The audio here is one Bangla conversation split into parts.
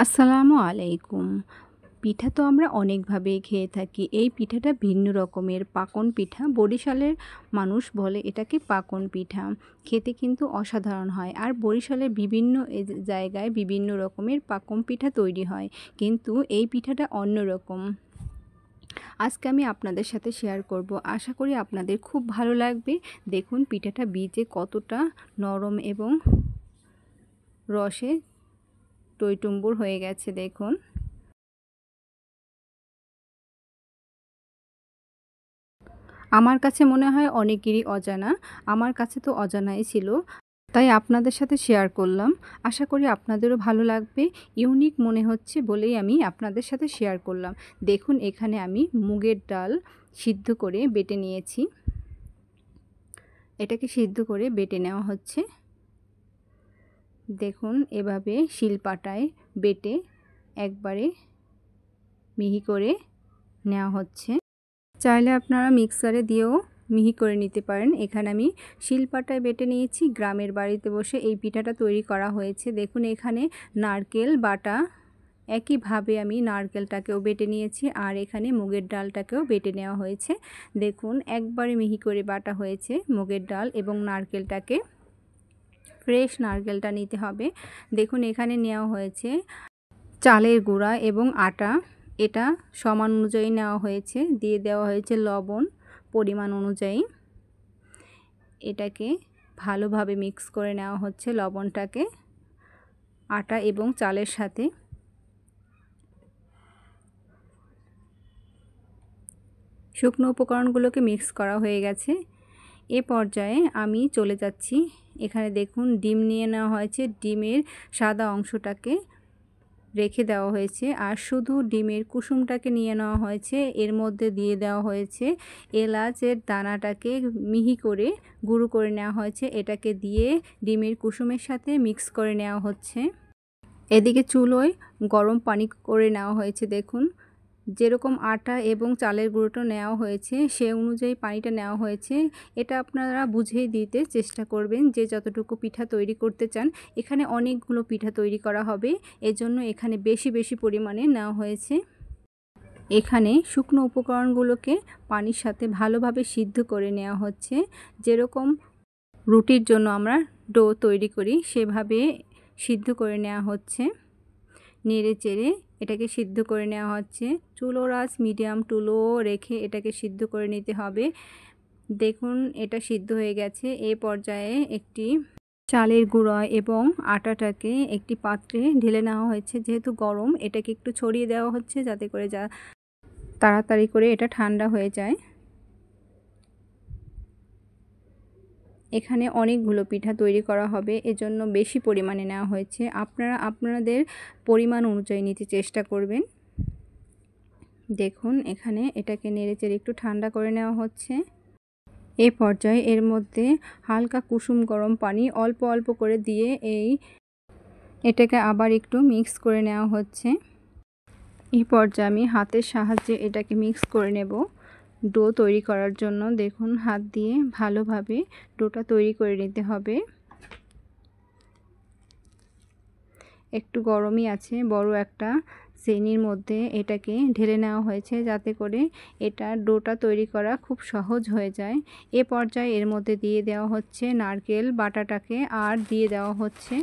আসসালামু আলাইকুম। পিঠা তো আমরা অনেকভাবেই খেয়ে থাকি। এই পিঠাটা ভিন্ন রকমের পাকন পিঠা। বরিশালের মানুষ বলে এটাকে পাকন পিঠা। খেতে কিন্তু অসাধারণ হয়। আর বরিশালের বিভিন্ন জায়গায় বিভিন্ন রকমের পাকন পিঠা তৈরি হয়। কিন্তু এই পিঠাটা অন্যরকম। আজকে আমি আপনাদের সাথে শেয়ার করব। আশা করি আপনাদের খুব ভালো লাগবে। দেখুন পিঠাটা বীজে কতটা নরম এবং রসে টইটুম্বুর হয়ে গেছে দেখুন। আমার কাছে মনে হয় অনেকেরই অজানা। আমার কাছে তো অজানাই ছিল। তাই আপনাদের সাথে শেয়ার করলাম। আশা করি আপনাদেরও ভালো লাগবে। ইউনিক মনে হচ্ছে বলেই আমি আপনাদের সাথে শেয়ার করলাম। দেখুন এখানে আমি মুগের ডাল সিদ্ধ করে বেটে নিয়েছি। এটাকে সিদ্ধ করে বেটে নেওয়া হচ্ছে। দেখুন এভাবে শিলপাটায় বেটে একবারে মিহি করে নেওয়া হচ্ছে। চাইলে আপনারা মিক্সারে দিয়েও মিহি করে নিতে পারেন। এখানে আমি শিলপাটায় বেটে নিয়েছি। গ্রামের বাড়িতে বসে এই পিঠাটা তৈরি করা হয়েছে। দেখুন এখানে নারকেল বাটা, একইভাবে আমি নারকেলটাকেও বেটে নিয়েছি আর এখানে মুগের ডালটাকেও বেটে নেওয়া হয়েছে। দেখুন একবারে মিহি করে বাটা হয়েছে মুগের ডাল এবং নারকেলটাকে। ফ্রেশ নারকেলটা নিতে হবে। দেখুন এখানে নেওয়া হয়েছে চালের গুঁড়া এবং আটা। এটা সমান অনুযায়ী নেওয়া হয়েছে। দিয়ে দেওয়া হয়েছে লবণ পরিমাণ অনুযায়ী। এটাকে ভালোভাবে মিক্স করে নেওয়া হচ্ছে লবণটাকে আটা এবং চালের সাথে। শুকনো উপকরণগুলোকে মিক্স করা হয়ে গেছে। এ পর্যায়ে আমি চলে যাচ্ছি। এখানে দেখুন ডিম নিয়ে নেওয়া হয়েছে। ডিমের সাদা অংশটাকে রেখে দেওয়া হয়েছে আর শুধু ডিমের কুসুমটাকে নিয়ে নেওয়া হয়েছে। এর মধ্যে দিয়ে দেওয়া হয়েছে এলাচের দানাটাকে মিহি করে গুঁড়ো করে নেওয়া হয়েছে। এটাকে দিয়ে ডিমের কুসুমের সাথে মিক্স করে নেওয়া হচ্ছে। এদিকে চুলোয় গরম পানি করে নেওয়া হয়েছে। দেখুন যেরকম আটা এবং চালের গুঁড়োটা নেওয়া হয়েছে সে অনুযায়ী পানিটা নেওয়া হয়েছে। এটা আপনারা বুঝেই দিতে চেষ্টা করবেন যে যতটুকু পিঠা তৈরি করতে চান। এখানে অনেকগুলো পিঠা তৈরি করা হবে, এজন্য এখানে বেশি বেশি পরিমাণে নেওয়া হয়েছে। এখানে শুকনো উপকরণগুলোকে পানির সাথে ভালোভাবে সিদ্ধ করে নেওয়া হচ্ছে। যেরকম রুটির জন্য আমরা ডো তৈরি করি সেভাবে সিদ্ধ করে নেওয়া হচ্ছে। নেড়ে চেড়ে এটাকে সিদ্ধ করে নেওয়া হচ্ছে। চুলোর আঁচ মিডিয়াম টু লো রেখে এটাকে সিদ্ধ করে নিতে হবে। দেখুন এটা সিদ্ধ হয়ে গেছে। এই পর্যায়ে একটি চালের গুঁড়া এবং আটাটাকে একটি পাত্রে ঢেলে নেওয়া হয়েছে। যেহেতু গরম এটাকে একটু ছড়িয়ে দেওয়া হচ্ছে যাতে করে তাড়াতাড়ি করে এটা ঠান্ডা হয়ে যায়। এখানে অনেকগুলো পিঠা তৈরি করা হবে, এজন্য বেশি পরিমাণে নেওয়া হয়েছে। আপনারা আপনাদের পরিমাণ অনুযায়ী নিতে চেষ্টা করবেন। দেখুন এখানে এটাকে নেড়েচেড়ে একটু ঠান্ডা করে নেওয়া হচ্ছে। এই পর্যায়ে এর মধ্যে হালকা কুসুম গরম পানি অল্প অল্প করে দিয়ে এটাকে আবার একটু মিক্স করে নেওয়া হচ্ছে। এই পর্যায়ে আমি হাতের সাহায্যে এটাকে মিক্স করে নেব ডো তৈরি করার জন্য। দেখুন হাত দিয়ে ভালোভাবে ডোটা তৈরি করে নিতে হবে। একটু গরমই আছে। বড় একটা শ্রেণীর মধ্যে এটাকে ঢেলে নেওয়া হয়েছে যাতে করে এটা ডোটা তৈরি করা খুব সহজ হয়ে যায়। এ পর্যায়ে এর মধ্যে দিয়ে দেওয়া হচ্ছে নারকেল বাটাটাকে আর দিয়ে দেওয়া হচ্ছে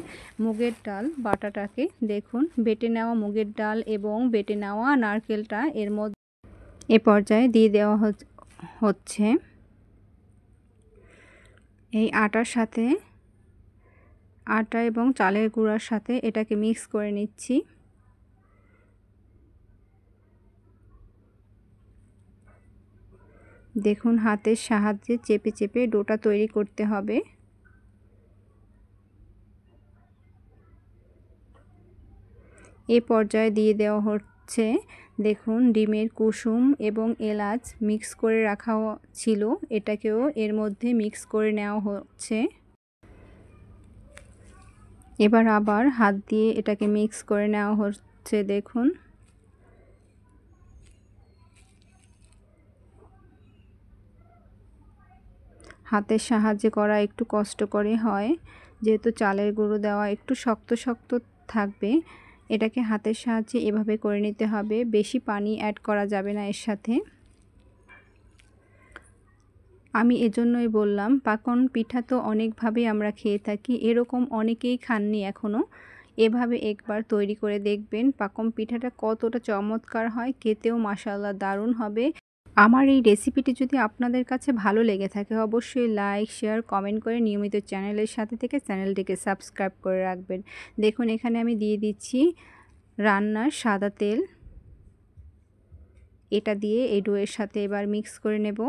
মুগের ডাল বাটাটাকে। দেখুন বেটে নেওয়া মুগের ডাল এবং বেটে নেওয়া নারকেলটা এর মধ্যে এ পর্যায়ে দিয়ে দেওয়া হচ্ছে। এই আটার সাথে আটা এবং চালের গুঁড়ার সাথে এটাকে মিক্স করে নিচ্ছি। দেখুন হাতের সাহায্যে চেপে চেপে ডোটা তৈরি করতে হবে। এই পর্যায়ে দিয়ে দেওয়া হচ্ছে দেখুন ডিমের কুসুম এবং এলাচ মিক্স করে রাখা ছিল, এটাকেও এর মধ্যে মিক্স করে নেওয়া হচ্ছে। এবার আবার হাত দিয়ে এটাকে মিক্স করে নেওয়া হচ্ছে। দেখুন হাতের সাহায্যে করা একটু কষ্টকরই হয়, যেহেতু চালের গুঁড়ো দেওয়া একটু শক্ত শক্ত থাকবে। এটাকে হাতের সাহায্যে এভাবে করে নিতে হবে, বেশি পানি অ্যাড করা যাবে না এর সাথে। আমি এজন্যই বললাম, পাকন পিঠা তো অনেকভাবেই আমরা খেয়ে থাকি, এরকম অনেকেই খাননি এখনও। এভাবে একবার তৈরি করে দেখবেন পাকন পিঠাটা কতটা চমৎকার হয়, খেতেও মাশাআল্লাহ দারুণ হবে। আমার এই রেসিপিটি যদি আপনাদের কাছে ভালো লেগে থাকে অবশ্যই লাইক, শেয়ার, কমেন্ট করে নিয়মিত চ্যানেলের সাথে থেকে চ্যানেলটিকে সাবস্ক্রাইব করে রাখবেন। দেখুন এখানে আমি দিয়ে দিচ্ছি রান্নার সাদা তেল। এটা দিয়ে এই ডোয়ের সাথে এবার মিক্স করে নেব।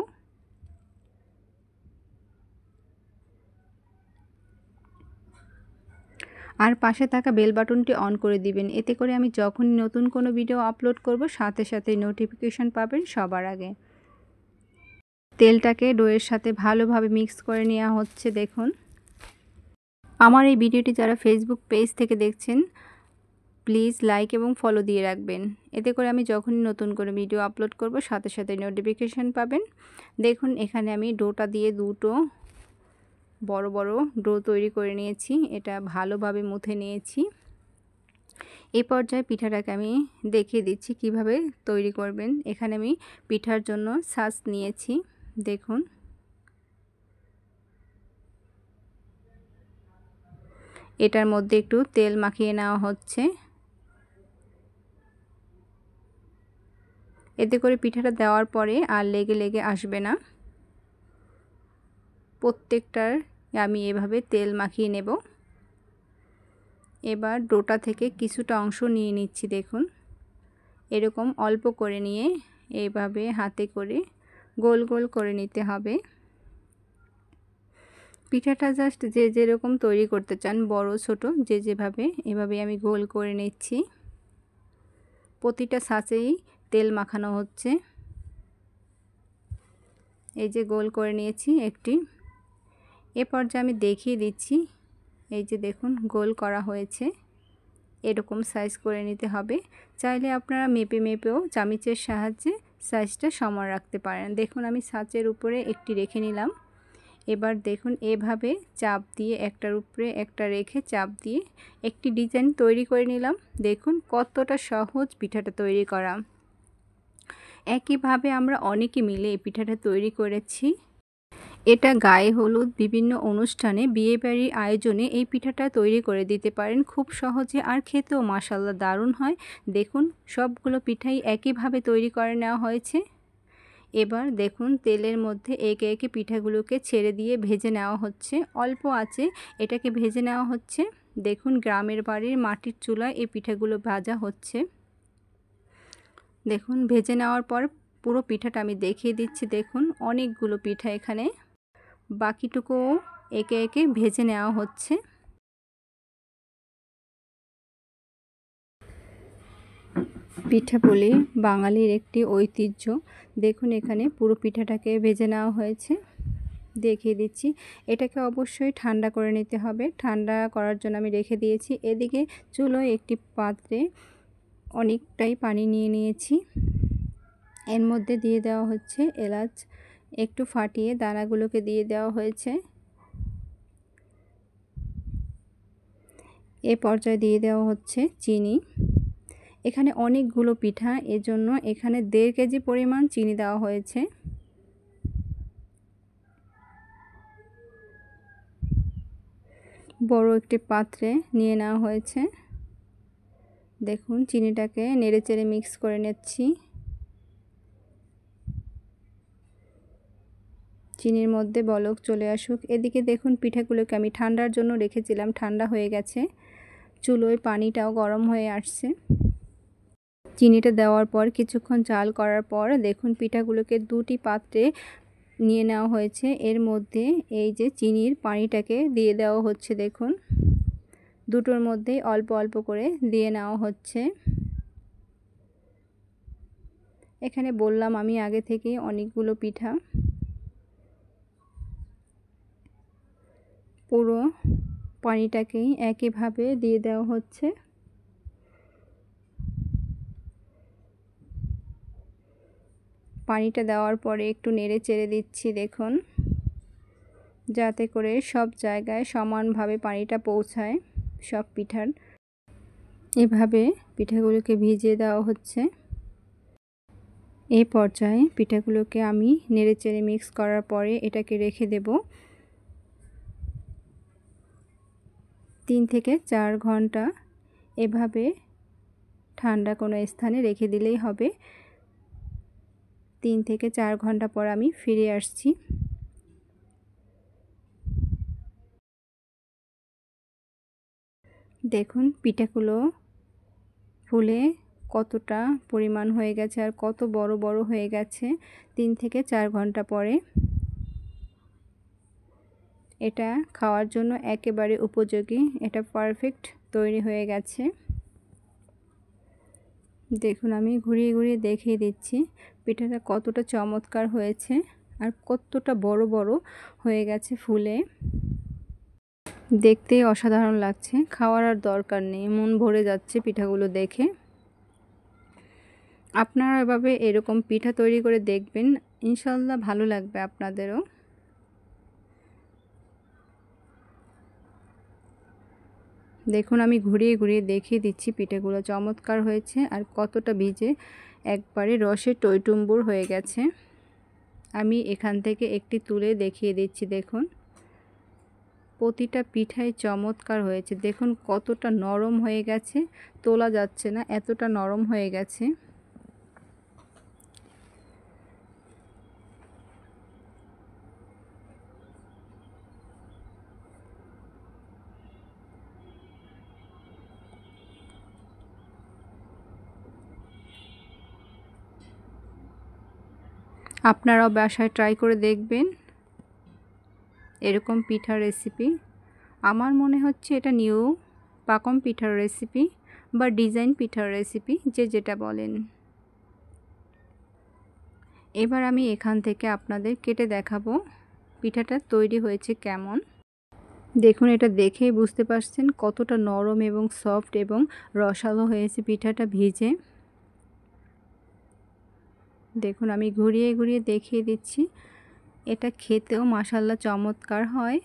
আর পাশে থাকা বেল বাটনটি অন করে দিবেন, এতে করে আমি যখনই নতুন কোনো ভিডিও আপলোড করব সাথে সাথে নোটিফিকেশন পাবেন সবার আগে। তেলটাকে ডোয়ের সাথে ভালোভাবে মিক্স করে নেওয়া হচ্ছে। দেখুন আমার এই ভিডিওটি যারা ফেসবুক পেজ থেকে দেখছেন প্লিজ লাইক এবং ফলো দিয়ে রাখবেন, এতে করে আমি যখনই নতুন করে ভিডিও আপলোড করব সাথে সাথে নোটিফিকেশন পাবেন। দেখুন এখানে আমি ডোটা দিয়ে দুটো বড় বড় ডো তৈরি করে নিয়েছি, এটা ভালোভাবে মুথে নিয়েছি। এই পর্যায়ে পিঠাটাকে আমি দেখিয়ে দিচ্ছি কিভাবে তৈরি করবেন। এখানে আমি পিঠার জন্য ছাঁচ নিয়েছি। দেখুন এটার মধ্যে একটু তেল মাখিয়ে নেওয়া হচ্ছে, এতে করে পিঠাটা দেওয়ার পরে আর লেগে লেগে আসবে না। প্রত্যেকটার আমি এভাবে তেল মাখিয়ে নেব। এবার ডোটা থেকে কিছুটা অংশ নিয়ে নিচ্ছি। দেখুন এরকম অল্প করে নিয়ে এইভাবে হাতে করে গোল গোল করে নিতে হবে। পিঠাটা জাস্ট যে যেরকম তৈরি করতে চান, বড় ছোট যে যেভাবে, এভাবে আমি গোল করে নিচ্ছি। প্রতিটা ছাঁচেই তেল মাখানো হচ্ছে। এই যে গোল করে নিয়েছি একটি। এ পর্যায়ে আমি দেখিয়ে দিচ্ছি, এই যে দেখুন গোল করা হয়েছে, এরকম সাইজ করে নিতে হবে। চাইলে আপনারা মেপে মেপেও চামচের সাহায্যে সাইজটা সমান রাখতে পারেন। দেখুন আমি ছাঁচের উপরে একটি রেখে নিলাম। এবার দেখুন এভাবে চাপ দিয়ে একটার উপরে একটা রেখে চাপ দিয়ে একটি ডিজাইন তৈরি করে নিলাম। দেখুন কতটা সহজ পিঠাটা তৈরি করা। একইভাবে আমরা অনেকে মিলে এই পিঠাটা তৈরি করেছি। এটা গায়ে হলুদ, বিভিন্ন অনুষ্ঠানে, বিয়েবাড়ির আয়োজনে এই পিঠাটা তৈরি করে দিতে পারেন খুব সহজে, আর খেতেও মাশাআল্লাহ দারুণ হয়। দেখুন সবগুলো পিঠাই একইভাবে তৈরি করে নেওয়া হয়েছে। এবার দেখুন তেলের মধ্যে একে একে পিঠাগুলোকে ছেড়ে দিয়ে ভেজে নেওয়া হচ্ছে, অল্প আঁচে এটাকে ভেজে নেওয়া হচ্ছে। দেখুন গ্রামের বাড়ির মাটির চুলায় এই পিঠাগুলো ভাজা হচ্ছে। দেখুন ভেজে নেওয়ার পর পুরো পিঠাটা আমি দেখিয়ে দিচ্ছি। দেখুন অনেকগুলো পিঠা এখানে, বাকিটুকুও একে একে ভেজে নেওয়া হচ্ছে। পিঠাপুলি বাঙালির একটি ঐতিহ্য। দেখুন এখানে পুরো পিঠাটাকে ভেজে নেওয়া হয়েছে, দেখিয়ে দিচ্ছি। এটাকে অবশ্যই ঠান্ডা করে নিতে হবে, ঠান্ডা করার জন্য আমি রেখে দিয়েছি। এদিকে চুলোয় একটি পাত্রে অনেকটাই পানি নিয়ে নিয়েছি, এর মধ্যে দিয়ে দেওয়া হচ্ছে এলাচ, একটু ফাটিয়ে দানাগুলোকে দিয়ে দেওয়া হয়েছে। এ পর্যায়ে দিয়ে দেওয়া হচ্ছে চিনি। এখানে অনেকগুলো পিঠা, এজন্য এখানে 1.5 কেজি পরিমাণ চিনি দেওয়া হয়েছে। বড় একটি পাত্রে নিয়ে নেওয়া হয়েছে। দেখুন চিনিটাকে নেড়েচেড়ে মিক্স করে নিচ্ছি। চিনির মধ্যে বলক চলে আসুক। এদিকে দেখুন পিঠাগুলোকে আমি ঠান্ডার জন্য রেখেছিলাম, ঠান্ডা হয়ে গেছে। চুলোয় পানিটাও গরম হয়ে আসছে। চিনিটা দেওয়ার পর কিছুক্ষণ জাল করার পর দেখুন পিঠাগুলোকে দুটি পাত্রে নিয়ে নেওয়া হয়েছে। এর মধ্যে এই যে চিনির পানিটাকে দিয়ে দেওয়া হচ্ছে। দেখুন দুটোর মধ্যেই অল্প অল্প করে দিয়ে নেওয়া হচ্ছে। এখানে বললাম আমি আগে থেকে অনেকগুলো পিঠা, পুরো পানিটাকেই একইভাবে দিয়ে দেওয়া হচ্ছে। পানিটা দেওয়ার পরে একটু নেড়ে চেড়ে দিচ্ছি। দেখুন যাতে করে সব জায়গায় সমানভাবে পানিটা পৌঁছায় সব পিঠার। এভাবে পিঠাগুলোকে ভিজিয়ে দেওয়া হচ্ছে। এই পর্যায়ে পিঠাগুলোকে আমি নেড়েচেড়ে মিক্স করার পরে এটাকে রেখে দেব 3 থেকে 4 ঘন্টা। এভাবে ঠান্ডা কোনো স্থানে রেখে দিলেই হবে। 3 থেকে 4 ঘন্টা পর আমি ফিরে আসছি। দেখুন পিঠাগুলো ফুলে কতটা পরিমাণ হয়ে গেছে আর কত বড় বড় হয়ে গেছে 3 থেকে 4 ঘন্টা পরে। এটা খাওয়ার জন্য একেবারে উপযোগী, এটা পারফেক্ট তৈরি হয়ে গেছে। দেখুন আমি ঘুরিয়ে ঘুরিয়ে দেখিয়ে দিচ্ছি পিঠাটা কতটা চমৎকার হয়েছে আর কতটা বড় বড় হয়ে গেছে ফুলে। দেখতেই অসাধারণ লাগছে, খাওয়ার আর দরকার নেই, মন ভরে যাচ্ছে পিঠাগুলো দেখে। আপনারা এভাবে এরকম পিঠা তৈরি করে দেখবেন, ইনশাআল্লাহ ভালো লাগবে আপনাদেরও। দেখুন আমি ঘুরিয়ে ঘুরিয়ে দেখিয়ে দিচ্ছি পিঠাগুলো চমৎকার হয়েছে আর কতটা ভিজে একবারে রসে টইটুম্বুর হয়ে গেছে। আমি এখান থেকে একটি তুলে দেখিয়ে দিচ্ছি। দেখুন প্রতিটা পিঠাই চমৎকার হয়েছে, দেখুন কতটা নরম হয়ে গেছে, তোলা যাচ্ছে না এতটা নরম হয়ে গেছে। আপনারাও বাসায় ট্রাই করে দেখবেন এরকম পিঠার রেসিপি। আমার মনে হচ্ছে এটা নিউ পাকম পিঠার রেসিপি বা ডিজাইন পিঠার রেসিপি, যে যেটা বলেন। এবার আমি এখান থেকে আপনাদের কেটে দেখাবো পিঠাটা তৈরি হয়েছে কেমন। দেখুন এটা দেখেই বুঝতে পারছেন কতটা নরম এবং সফট এবং রসালো হয়েছে পিঠাটা ভিজে। দেখুন আমি ঘুরিয়ে ঘুরিয়ে দেখিয়ে দিচ্ছি, এটা খেতেও মাশাআল্লাহ চমৎকার হয়।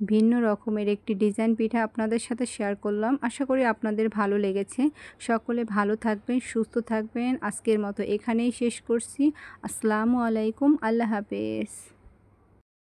ভিন্ন রকমের একটি ডিজাইন পিঠা আপনাদের সাথে শেয়ার করলাম, আশা করি আপনাদের ভালো লেগেছে। সকলে ভালো থাকবেন, সুস্থ থাকবেন। আজকের মতো এখানেই শেষ করছি। আসসালামু আলাইকুম, আল্লাহ হাফেজ।